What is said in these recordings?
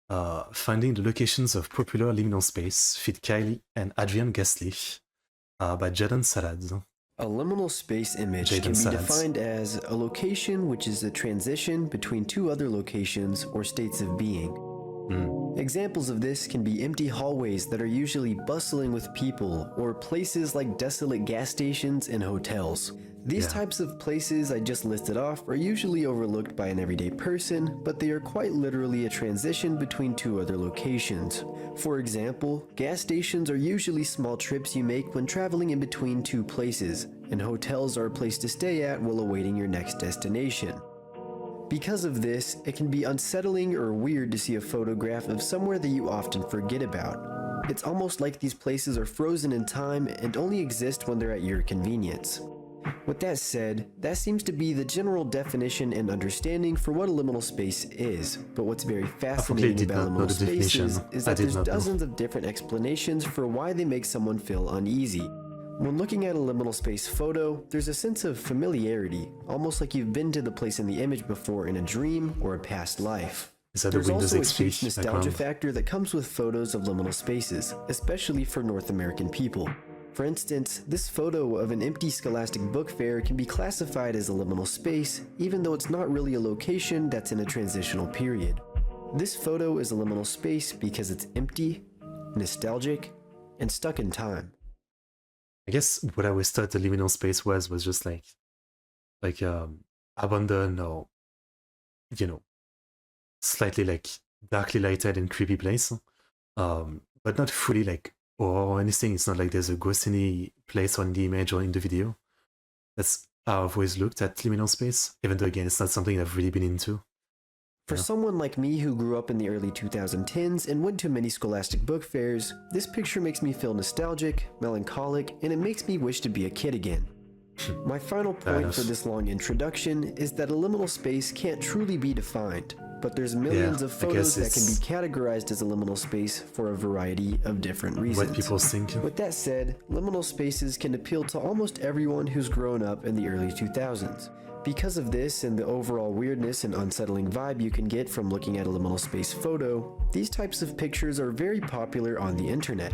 Finding the locations of popular liminal space feed Kylie and Adrian Ghastly by Jaden Salad. A liminal space image can be defined as a location which is a transition between two other locations or states of being. Examples of this can be empty hallways that are usually bustling with people, or places like desolate gas stations and hotels. These types of places I just listed off are usually overlooked by an everyday person, but they are quite literally a transition between two other locations. For example, gas stations are usually small trips you make when traveling in between two places, and hotels are a place to stay at while awaiting your next destination. Because of this, it can be unsettling or weird to see a photograph of somewhere that you often forget about. It's almost like these places are frozen in time and only exist when they're at your convenience. With that said, that seems to be the general definition and understanding for what a liminal space is, but what's very fascinating about liminal spaces is that there's dozens of different explanations for why they make someone feel uneasy. When looking at a liminal space photo, there's a sense of familiarity, almost like you've been to the place in the image before in a dream or a past life. There's also a huge nostalgia factor that comes with photos of liminal spaces, especially for North American people. For instance, this photo of an empty Scholastic book fair can be classified as a liminal space, even though it's not really a location that's in a transitional period. This photo is a liminal space because it's empty, nostalgic, and stuck in time. I guess what I always thought the liminal space was just like abandoned, or slightly like darkly lighted and creepy place, but not fully like or anything. It's not like there's a ghost in the place or in the image or in the video. That's how I've always looked at liminal space, even though again it's not something I've really been into. For someone like me who grew up in the early 2010s and went to many Scholastic book fairs, this picture makes me feel nostalgic, melancholic, and it makes me wish to be a kid again. My final point for this long introduction is that a liminal space can't truly be defined, but there's millions of photos that can be categorized as a liminal space for a variety of different reasons. What people think. With that said, liminal spaces can appeal to almost everyone who's grown up in the early 2000s. Because of this and the overall weirdness and unsettling vibe you can get from looking at a liminal space photo, these types of pictures are very popular on the internet.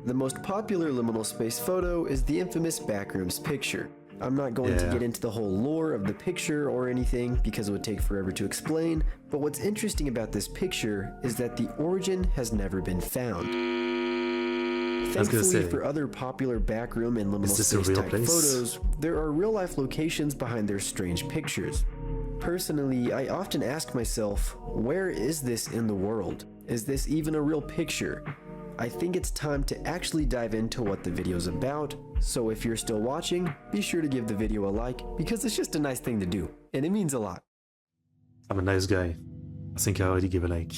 The most popular liminal space photo is the infamous backrooms picture. I'm not going to get into the whole lore of the picture or anything because it would take forever to explain, but what's interesting about this picture is that the origin has never been found. Thankfully for other popular backroom and liminal space type photos, there are real-life locations behind their strange pictures. Personally, I often ask myself, where is this in the world? Is this even a real picture? I think it's time to actually dive into what the video's about, so if you're still watching, be sure to give the video a like, because it's just a nice thing to do, and it means a lot. I'm a nice guy. I think I already gave a like.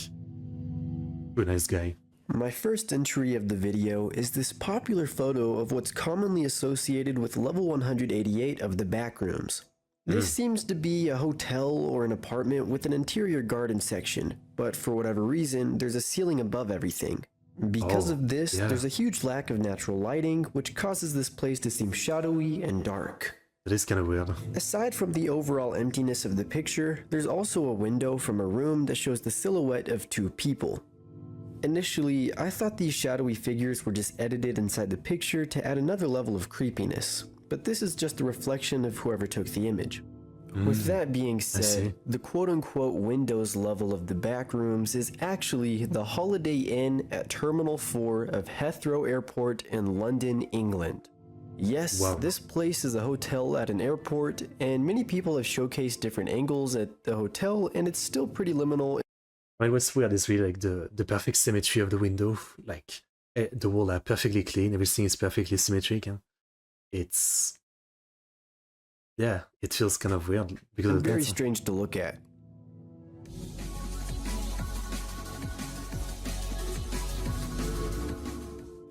You're a nice guy. My first entry of the video is this popular photo of what's commonly associated with level 188 of the backrooms. This seems to be a hotel or an apartment with an interior garden section, but for whatever reason, there's a ceiling above everything. Because of this, there's a huge lack of natural lighting, which causes this place to seem shadowy and dark. That is kind of weird. Aside from the overall emptiness of the picture, there's also a window from a room that shows the silhouette of two people. Initially, I thought these shadowy figures were just edited inside the picture to add another level of creepiness, but this is just a reflection of whoever took the image. With that being said, the quote-unquote Windows level of the backrooms is actually the Holiday Inn at Terminal 4 of Heathrow Airport in London, England. Yes, this place is a hotel at an airport, and many people have showcased different angles at the hotel, and it's still pretty liminal. What's weird is really like the perfect symmetry of the window. Like the walls are perfectly clean, everything is perfectly symmetric, and it's it feels kind of weird because of that. Very strange to look at.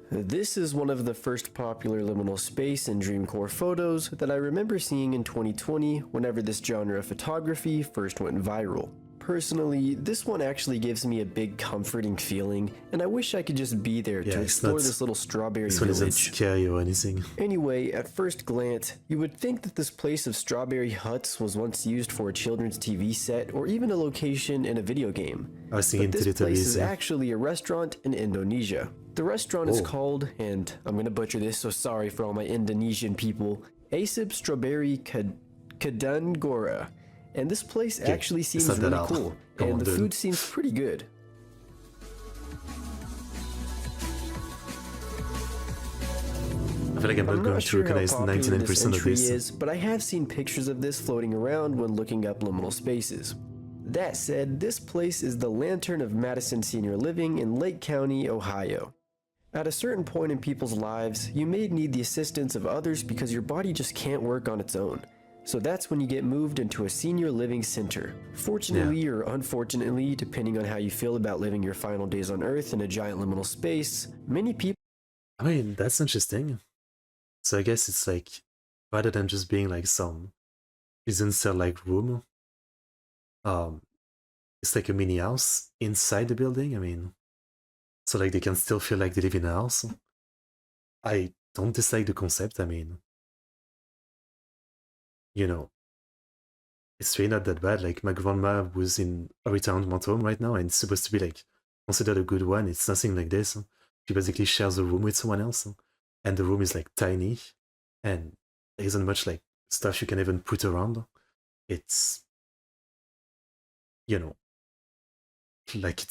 This is one of the first popular liminal space and dreamcore photos that I remember seeing in 2020 whenever this genre of photography first went viral. Personally, this one actually gives me a big comforting feeling, and I wish I could just be there to explore this little strawberry village. This one isn't scary or anything. Anyway, at first glance, you would think that this place of strawberry huts was once used for a children's TV set or even a location in a video game. I was thinking but this place is actually a restaurant in Indonesia. The restaurant is called, and I'm gonna butcher this, so sorry for all my Indonesian people, Asip Strawberry Kedun Gora. And this place actually seems really cool, and the food seems pretty good. I feel like I'm not going to recognize 99% of this. But I have seen pictures of this floating around when looking up liminal spaces. That said, this place is the Lantern of Madison Senior Living in Lake County, Ohio. At a certain point in people's lives, you may need the assistance of others because your body just can't work on its own. So that's when you get moved into a senior living center. Fortunately or unfortunately, depending on how you feel about living your final days on Earth in a giant liminal space, many people... I mean, that's interesting. So I guess it's like, rather than just being like some prison cell-like room, it's like a mini house inside the building. I mean, so like they can still feel like they live in a house. I don't dislike the concept. I mean, you know, it's really not that bad. Like my grandma was in a retirement home right now, and it's supposed to be like considered a good one. It's nothing like this. She basically shares a room with someone else, and the room is like tiny, and there isn't much like stuff you can even put around. It's, you know, like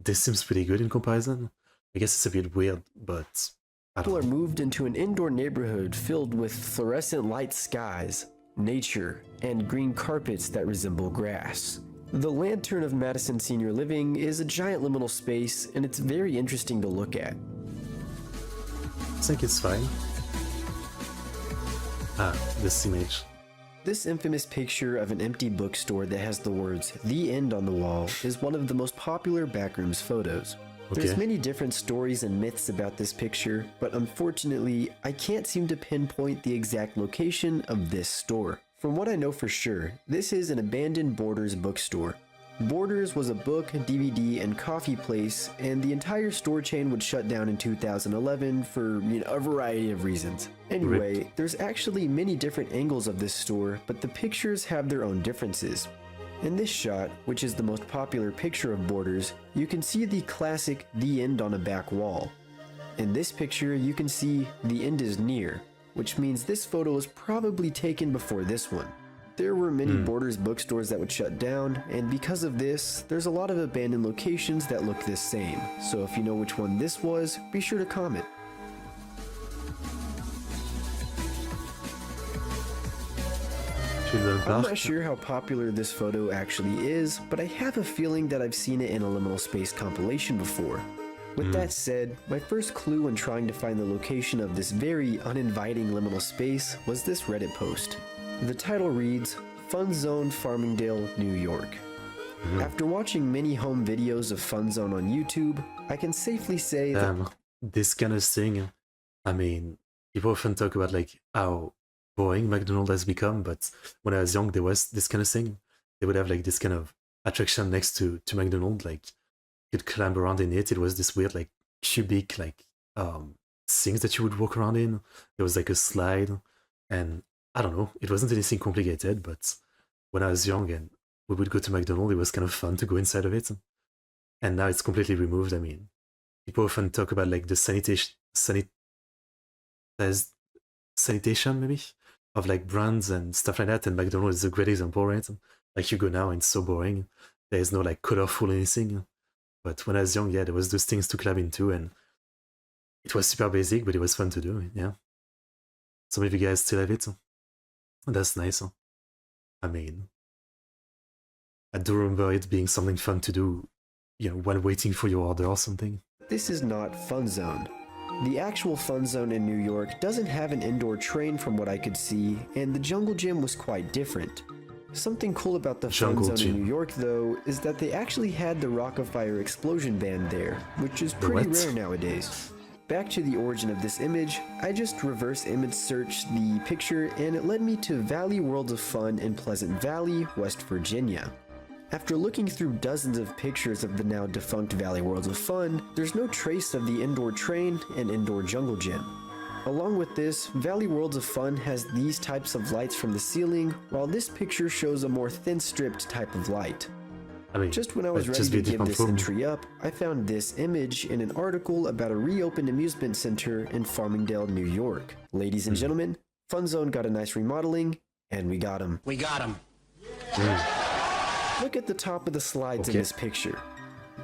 this seems pretty good in comparison. I guess it's a bit weird, but people are moved into an indoor neighborhood filled with fluorescent light skies, nature, and green carpets that resemble grass. The Lantern of Madison Senior Living is a giant liminal space, and it's very interesting to look at. I think it's fine. This image. This infamous picture of an empty bookstore that has the words "The End" on the wall is one of the most popular backrooms photos. There's many different stories and myths about this picture, but unfortunately, I can't seem to pinpoint the exact location of this store. From what I know for sure, this is an abandoned Borders bookstore. Borders was a book, DVD, and coffee place, and the entire store chain would shut down in 2011 for a variety of reasons. Anyway, there's actually many different angles of this store, but the pictures have their own differences. In this shot, which is the most popular picture of Borders, you can see the classic "The End" on a back wall. In this picture, you can see "The End is near," which means this photo was probably taken before this one. There were many Borders bookstores that would shut down, and because of this, there's a lot of abandoned locations that look this same. So if you know which one this was, be sure to comment. I'm not sure how popular this photo actually is, but I have a feeling that I've seen it in a liminal space compilation before. With that said, my first clue when trying to find the location of this very uninviting liminal space was this Reddit post. The title reads, "Fun Zone, Farmingdale, New York." After watching many home videos of Fun Zone on YouTube, I can safely say that this kind of thing, I mean, people often talk about like how boring McDonald's has become, but when I was young, there was this kind of thing. They would have like this kind of attraction next to McDonald's, like you could climb around in it. It was this weird like cubic like things that you would walk around in. There was like a slide, and I don't know, it wasn't anything complicated, but when I was young and we would go to McDonald's, it was kind of fun to go inside of it. And now it's completely removed. I mean, people often talk about like the sanitation maybe of like brands and stuff like that, and McDonald's is a great example, right? Like you go now and it's so boring. There is no like colorful anything. But when I was young, yeah, there was those things to climb into, and it was super basic, but it was fun to do, yeah. Some of you guys still have it. That's nice. I mean, I do remember it being something fun to do, while waiting for your order or something. This is not Fun Zone. The actual Fun Zone in New York doesn't have an indoor train from what I could see, and the Jungle Gym was quite different. Something cool about the Fun Zone in New York, though, is that they actually had the Rock-afire explosion band there, which is pretty rare nowadays. Back to the origin of this image, I just reverse image searched the picture and it led me to Valley Worlds of Fun in Pleasant Valley, West Virginia. After looking through dozens of pictures of the now defunct Valley Worlds of Fun, there's no trace of the indoor train and indoor jungle gym. Along with this, Valley Worlds of Fun has these types of lights from the ceiling, while this picture shows a more thin-stripped type of light. I mean, just when I was ready to give this entry up, I found this image in an article about a reopened amusement center in Farmingdale, New York. Ladies and gentlemen, Fun Zone got a nice remodeling, and we got him. We got him. Look at the top of the slides in this picture.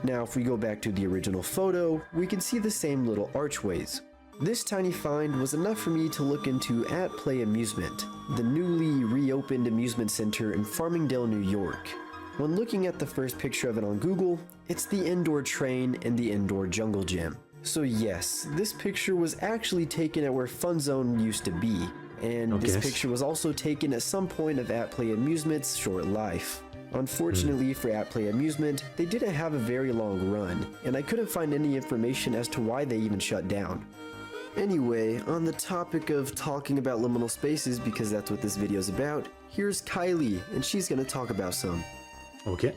Now, if we go back to the original photo, we can see the same little archways. This tiny find was enough for me to look into At Play Amusement, the newly reopened amusement center in Farmingdale, New York. When looking at the first picture of it on Google, it's the indoor train and the indoor jungle gym. So yes, this picture was actually taken at where Fun Zone used to be, and this picture was also taken at some point of At Play Amusement's short life. Unfortunately for At Play Amusement, they didn't have a very long run, and I couldn't find any information as to why they even shut down. Anyway, on the topic of talking about liminal spaces, because that's what this video is about, here's Kylie, and she's gonna talk about some. Okay.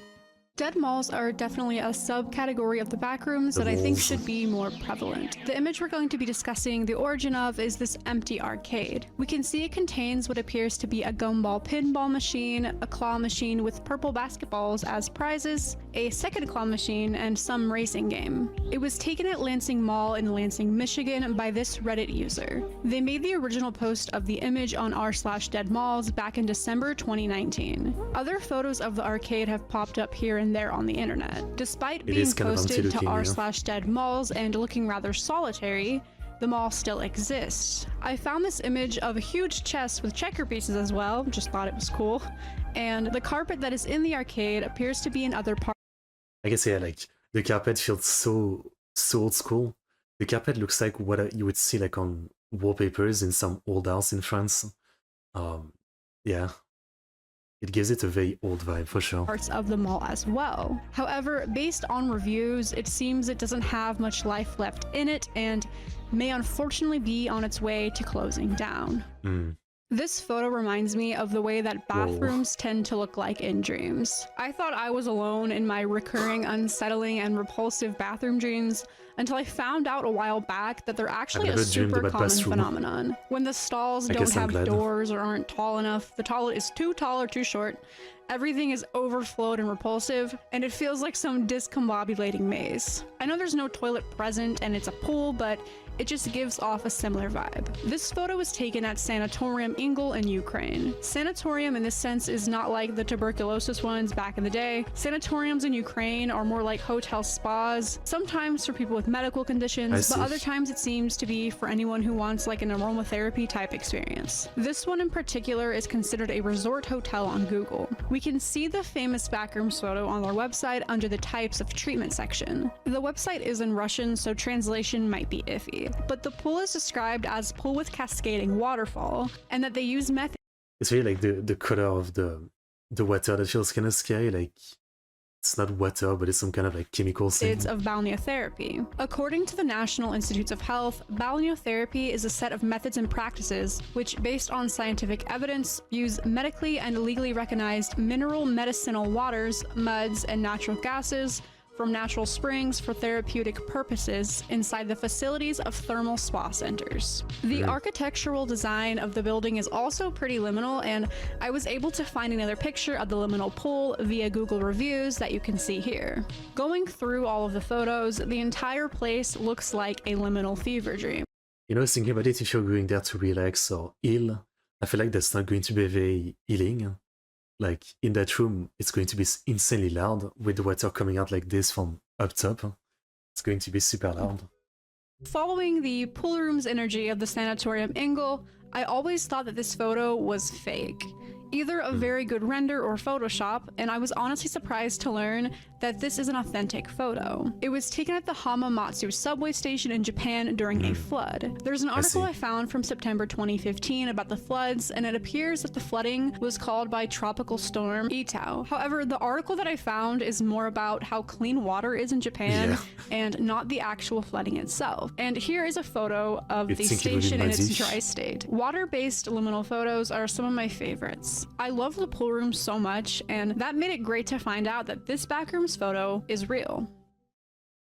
Dead malls are definitely a subcategory of the backrooms that I think should be more prevalent. The image we're going to be discussing the origin of is this empty arcade. We can see it contains what appears to be a gumball pinball machine, a claw machine with purple basketballs as prizes, a second claw machine, and some racing game. It was taken at Lansing Mall in Lansing, Michigan by this Reddit user. They made the original post of the image on r/deadmalls back in December 2019. Other photos of the arcade have popped up here and there on the internet. Despite being posted to r/deadmalls and looking rather solitary, the mall still exists. I found this image of a huge chest with checker pieces as well, just thought it was cool, and the carpet that is in the arcade appears to be in other parts. I guess, yeah, like, the carpet feels so old school. The carpet looks like what you would see like on wallpapers in some old house in France. Yeah. It gives it a very old vibe for sure. Parts of the mall as well. However, based on reviews, it seems it doesn't have much life left in it and may unfortunately be on its way to closing down. This photo reminds me of the way that bathrooms tend to look like in dreams. I thought I was alone in my recurring unsettling and repulsive bathroom dreams until I found out a while back that they're actually a super common phenomenon. When the stalls don't have doors or aren't tall enough, the toilet is too tall or too short, everything is overflowed and repulsive, and it feels like some discombobulating maze. I know there's no toilet present and it's a pool, but it just gives off a similar vibe. This photo was taken at Sanatorium Ingol in Ukraine. Sanatorium in this sense is not like the tuberculosis ones back in the day. Sanatoriums in Ukraine are more like hotel spas, sometimes for people with medical conditions, but other times it seems to be for anyone who wants like an aromatherapy type experience. This one in particular is considered a resort hotel on Google. We can see the famous backrooms photo on their website under the types of treatment section. The website is in Russian, so translation might be iffy. But the pool is described as pool with cascading waterfall, and that they use methods. It's really like the color of the water that feels kind of scary, like it's not water, but it's some kind of like chemical thing. Methods of balneotherapy. According to the National Institutes of Health, balneotherapy is a set of methods and practices which, based on scientific evidence, use medically and legally recognized mineral medicinal waters, muds, and natural gases from natural springs for therapeutic purposes inside the facilities of thermal spa centers. The architectural design of the building is also pretty liminal, and I was able to find another picture of the liminal pool via Google reviews that you can see here. Going through all of the photos, the entire place looks like a liminal fever dream. You know, thinking about it, if you're going there to relax or heal, I feel like that's not going to be very healing. Like, in that room, it's going to be insanely loud with the water coming out like this from up top. It's going to be super loud. Following the pool room's energy of the Sanatorium Ingol, I always thought that this photo was fake. Either a very good render or Photoshop, and I was honestly surprised to learn that this is an authentic photo. It was taken at the Hamamatsu subway station in Japan during a flood. There's an article I found from September 2015 about the floods, and it appears that the flooding was caused by Tropical Storm Itao. However, the article that I found is more about how clean water is in Japan and not the actual flooding itself. And here is a photo of the station in its dry state. Water-based liminal photos are some of my favorites. is, I love the pool room so much, and that made it great to find out that this backrooms photo is real.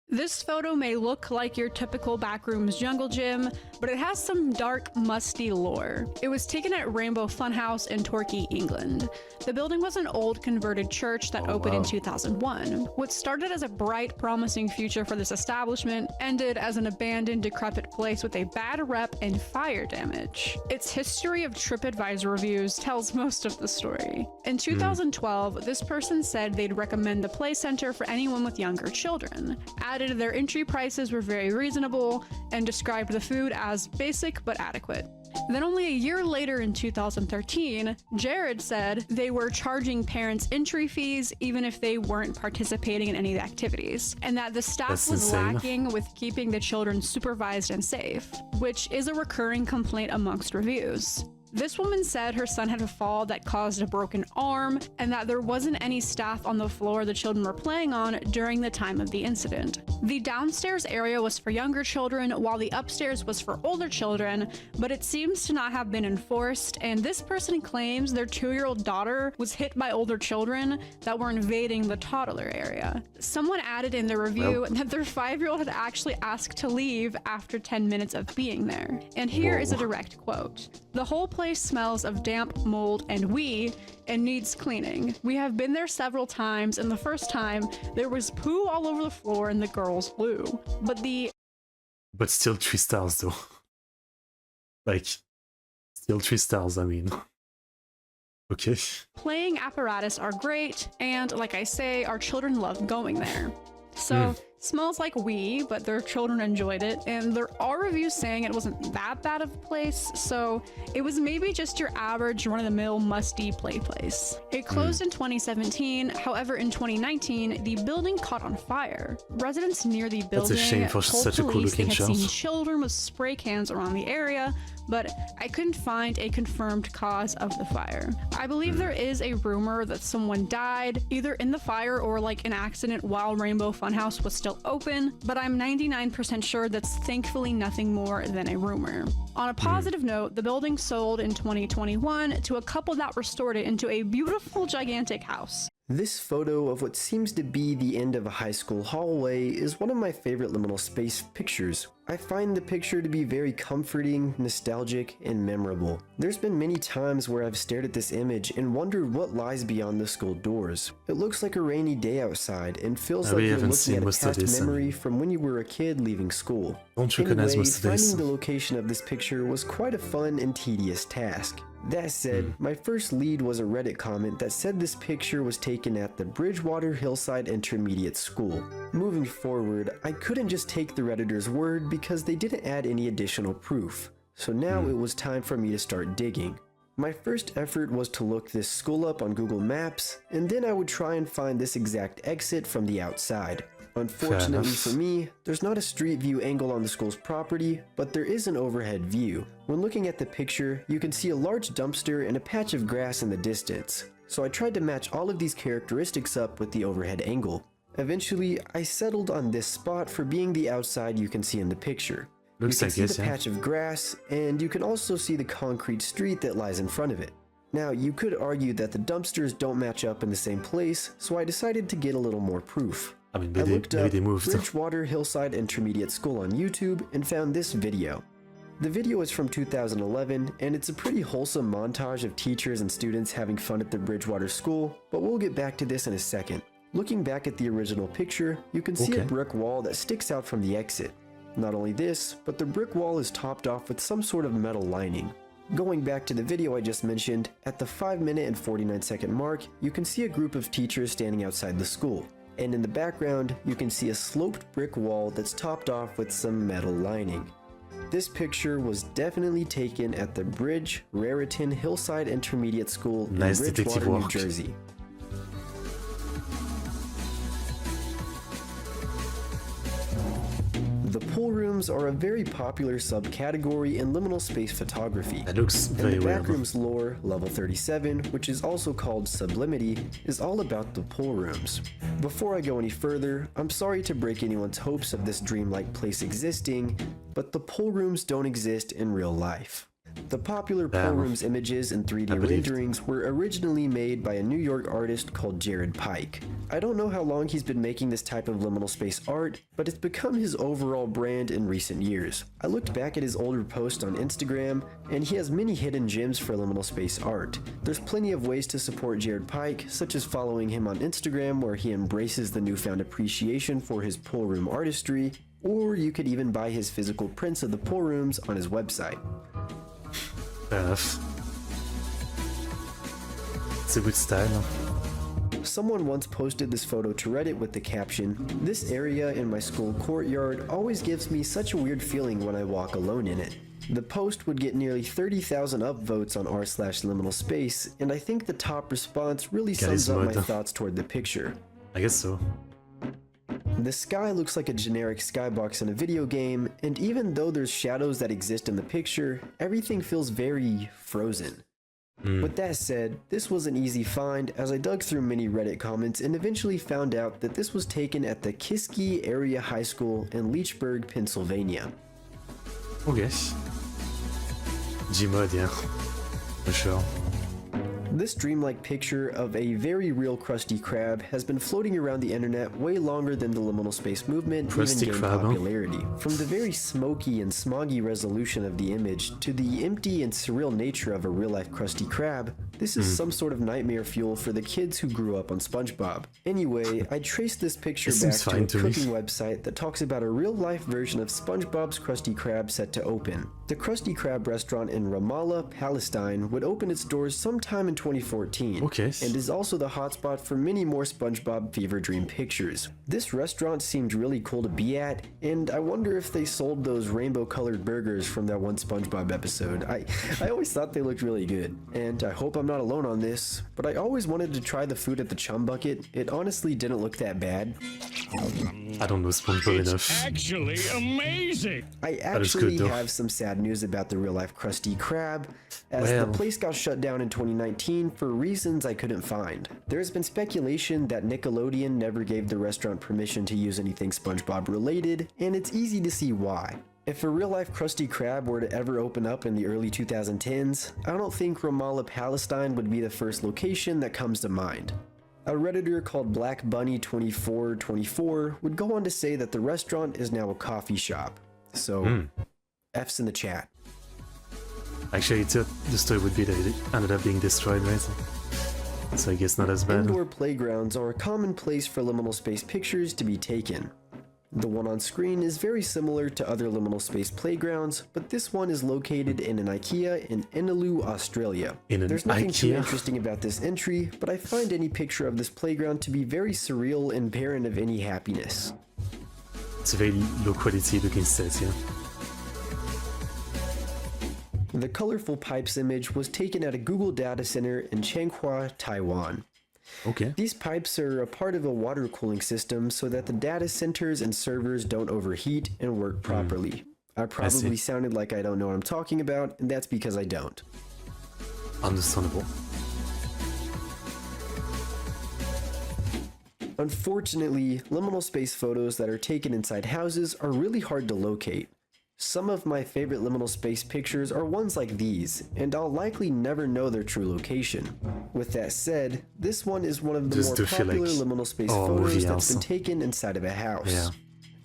This photo may look like your typical backrooms jungle gym, but it has some dark, musty lore. It was taken at Rainbow Funhouse in Torquay, England. The building was an old converted church that opened in 2001. What started as a bright, promising future for this establishment ended as an abandoned, decrepit place with a bad rep and fire damage. Its history of TripAdvisor reviews tells most of the story. In 2012, this person said they'd recommend the play center for anyone with younger children. Added their entry prices were very reasonable and described the food as basic but adequate. Then only a year later in 2013, Jared said they were charging parents entry fees even if they weren't participating in any of the activities, and that the staff was lacking with keeping the children supervised and safe, which is a recurring complaint amongst reviews. This woman said her son had a fall that caused a broken arm, and that there wasn't any staff on the floor the children were playing on during the time of the incident. The downstairs area was for younger children, while the upstairs was for older children, but it seems to not have been enforced, and this person claims their 2-year-old daughter was hit by older children that were invading the toddler area. Someone added in the review that their 5-year-old had actually asked to leave after 10 minutes of being there. And here is a direct quote. "The whole place smells of damp, mold, and wee, and needs cleaning. We have been there several times, and the first time, there was poo all over the floor and the girls flew. But still 3 stars though. Like, still 3 stars, I mean. Okay. Playing apparatus are great, and like I say, our children love going there. So, smells like wee, but their children enjoyed it, and there are reviews saying it wasn't that bad of a place, so it was maybe just your average run-of-the-mill musty play place. It closed in 2017, however in 2019, the building caught on fire. Residents near the building told police they had seen children with spray cans around the area, but I couldn't find a confirmed cause of the fire. I believe there is a rumor that someone died, either in the fire or like an accident while Rainbow Funhouse was still open, but I'm 99% sure that's thankfully nothing more than a rumor. On a positive note, the building sold in 2021 to a couple that restored it into a beautiful, gigantic house. This photo of what seems to be the end of a high school hallway is one of my favorite liminal space pictures. I find the picture to be very comforting, nostalgic, and memorable. There's been many times where I've stared at this image and wondered what lies beyond the school doors. It looks like a rainy day outside and feels like you're looking at a past memory from when you were a kid leaving school. Anyway, finding the location of this picture was quite a fun and tedious task. That said, my first lead was a Reddit comment that said this picture was taken at the Bridgewater Hillside Intermediate School. Moving forward, I couldn't just take the Redditor's word because they didn't add any additional proof. So now it was time for me to start digging. My first effort was to look this school up on Google Maps, and then I would try and find this exact exit from the outside. Unfortunately for me, there's not a street view angle on the school's property, but there is an overhead view. When looking at the picture, you can see a large dumpster and a patch of grass in the distance. So I tried to match all of these characteristics up with the overhead angle. Eventually, I settled on this spot for being the outside you can see in the picture. You can see the patch of grass, and you can also see the concrete street that lies in front of it. Now, you could argue that the dumpsters don't match up in the same place, so I decided to get a little more proof. I looked up Bridgewater Hillside Intermediate School on YouTube and found this video. The video is from 2011, and it's a pretty wholesome montage of teachers and students having fun at the Bridgewater School, but we'll get back to this in a second. Looking back at the original picture, you can see a brick wall that sticks out from the exit. Not only this, but the brick wall is topped off with some sort of metal lining. Going back to the video I just mentioned, at the 5-minute and 49-second mark, you can see a group of teachers standing outside the school. And in the background, you can see a sloped brick wall that's topped off with some metal lining. This picture was definitely taken at the Bridge Raritan Hillside Intermediate School in Bridgewater, New Jersey. The pool rooms are a very popular subcategory in liminal space photography. That looks very weird. And the Backrooms lore, level 37, which is also called sublimity, is all about the pool rooms. Before I go any further, I'm sorry to break anyone's hopes of this dreamlike place existing, but the pool rooms don't exist in real life. The popular pool rooms images and 3D renderings were originally made by a New York artist called Jared Pike. I don't know how long he's been making this type of liminal space art, but it's become his overall brand in recent years. I looked back at his older posts on Instagram, and he has many hidden gems for liminal space art. There's plenty of ways to support Jared Pike, such as following him on Instagram where he embraces the newfound appreciation for his pool room artistry, or you could even buy his physical prints of the pool rooms on his website. Fair enough. It's a good style. Someone once posted this photo to Reddit with the caption, "This area in my school courtyard always gives me such a weird feeling when I walk alone in it." The post would get nearly 30,000 upvotes on r/liminal space, and I think the top response really sums up my thoughts toward the picture. I guess so. The sky looks like a generic skybox in a video game, and even though there's shadows that exist in the picture, everything feels very frozen. With that said, this was an easy find as I dug through many Reddit comments and eventually found out that this was taken at the Kiski Area High School in Leechburg, Pennsylvania. Okay. Gmod, yeah. For sure. This dreamlike picture of a very real Krusty Krab has been floating around the internet way longer than the liminal space movement even gained popularity. From the very smoky and smoggy resolution of the image to the empty and surreal nature of a real-life Krusty Krab, this is some sort of nightmare fuel for the kids who grew up on SpongeBob. Anyway, I traced this picture back to a cooking website that talks about a real-life version of SpongeBob's Krusty Krab set to open. The Krusty Krab restaurant in Ramallah, Palestine would open its doors sometime in 2014, and is also the hotspot for many more SpongeBob fever dream pictures. This restaurant seemed really cool to be at, and I wonder if they sold those rainbow-colored burgers from that one SpongeBob episode. I always thought they looked really good, and I hope I'm not alone on this, but I always wanted to try the food at the Chum Bucket. It honestly didn't look that bad. I don't know SpongeBob enough. It's actually amazing! I actually have some sad news about the real-life Krusty Krab, as the place got shut down in 2019 for reasons I couldn't find. There's been speculation that Nickelodeon never gave the restaurant permission to use anything SpongeBob related, and it's easy to see why. If a real-life Krusty Krab were to ever open up in the early 2010s, I don't think Ramallah, Palestine would be the first location that comes to mind. A Redditor called Black Bunny 2424 would go on to say that the restaurant is now a coffee shop. So, F's in the chat. Actually, I thought the story would be that it ended up being destroyed, right? So I guess not as bad. Indoor playgrounds are a common place for liminal space pictures to be taken. The one on screen is very similar to other liminal space playgrounds, but this one is located in an IKEA in Inaloo, Australia. There's nothing too interesting about this entry, but I find any picture of this playground to be very surreal and barren of any happiness. It's a very low quality looking set, yeah. The colorful pipes image was taken at a Google data center in Changhua, Taiwan. These pipes are a part of a water cooling system so that the data centers and servers don't overheat and work properly. I probably sounded like I don't know what I'm talking about, and that's because I don't. Understandable. Unfortunately, liminal space photos that are taken inside houses are really hard to locate. Some of my favorite liminal space pictures are ones like these, and I'll likely never know their true location. With that said, this one is one of the more popular liminal space photos that's been taken inside of a house.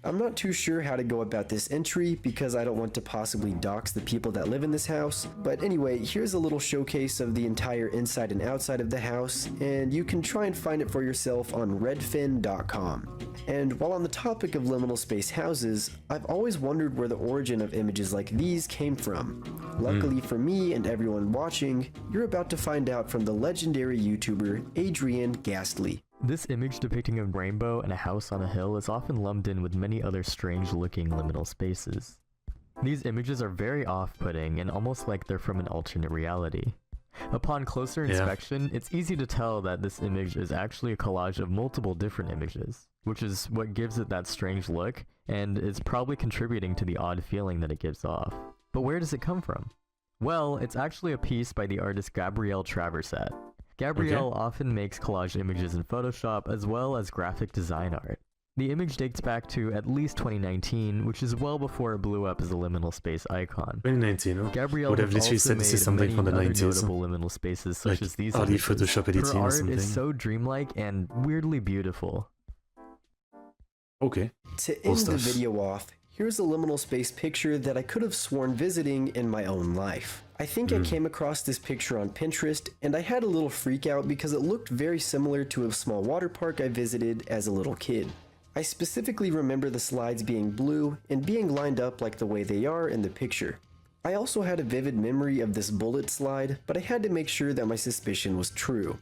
I'm not too sure how to go about this entry because I don't want to possibly dox the people that live in this house, but anyway, here's a little showcase of the entire inside and outside of the house, and you can try and find it for yourself on redfin.com. And while on the topic of liminal space houses, I've always wondered where the origin of images like these came from. Luckily for me and everyone watching, you're about to find out from the legendary YouTuber Adrian Ghastly. This image depicting a rainbow and a house on a hill is often lumped in with many other strange-looking liminal spaces. These images are very off-putting and almost like they're from an alternate reality. Upon closer inspection, it's easy to tell that this image is actually a collage of multiple different images, which is what gives it that strange look, and is probably contributing to the odd feeling that it gives off. But where does it come from? Well, it's actually a piece by the artist Gabrielle Traversat. Gabrielle often makes collage images in Photoshop as well as graphic design art. The image dates back to at least 2019, which is well before it blew up as a liminal space icon. 2019, huh? Gabrielle Would have has literally also said this is made something many from the other 90s. notable liminal spaces such Like as these early images. Photoshop Her editing or art something. is so dreamlike and weirdly beautiful. Okay. To Cool end the stuff. video off, here's a liminal space picture that I could have sworn visiting in my own life. I think I came across this picture on Pinterest, and I had a little freak out because it looked very similar to a small water park I visited as a little kid. I specifically remember the slides being blue and being lined up like the way they are in the picture. I also had a vivid memory of this bullet slide, but I had to make sure that my suspicion was true.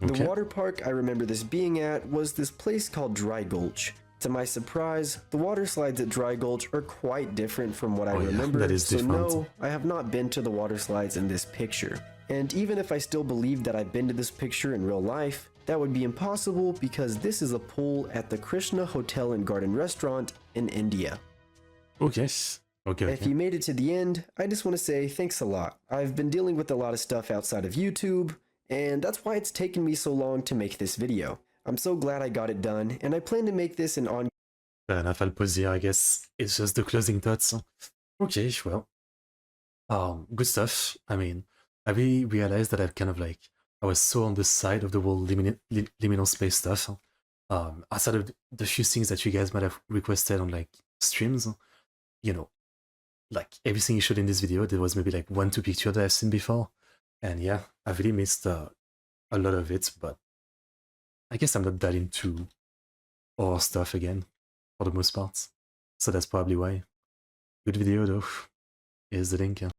Okay. The water park I remember this being at was this place called Dry Gulch. To my surprise, the water slides at Dry Gulch are quite different from what I yeah, remember, that is so different. no, I have not been to the water slides in this picture. And even if I still believe that I've been to this picture in real life, that would be impossible because this is a pool at the Krishna Hotel and Garden Restaurant in India. Okay. Okay. If you made it to the end, I just want to say thanks a lot. I've been dealing with a lot of stuff outside of YouTube, and that's why it's taken me so long to make this video. I'm so glad I got it done, and I plan to make this an on. Fair enough, I'll pause here, I guess. It's just the closing thoughts. Okay, well. Good stuff. I mean, I really realized that I was so on the side of the whole liminal space stuff. Outside of the few things that you guys might have requested on like streams, you know, like everything you showed in this video, there was maybe like 1-2 pictures that I've seen before. And yeah, I've really missed a lot of it, but I guess I'm not that into horror stuff again, for the most part. So that's probably why. Good video though. Here's the link.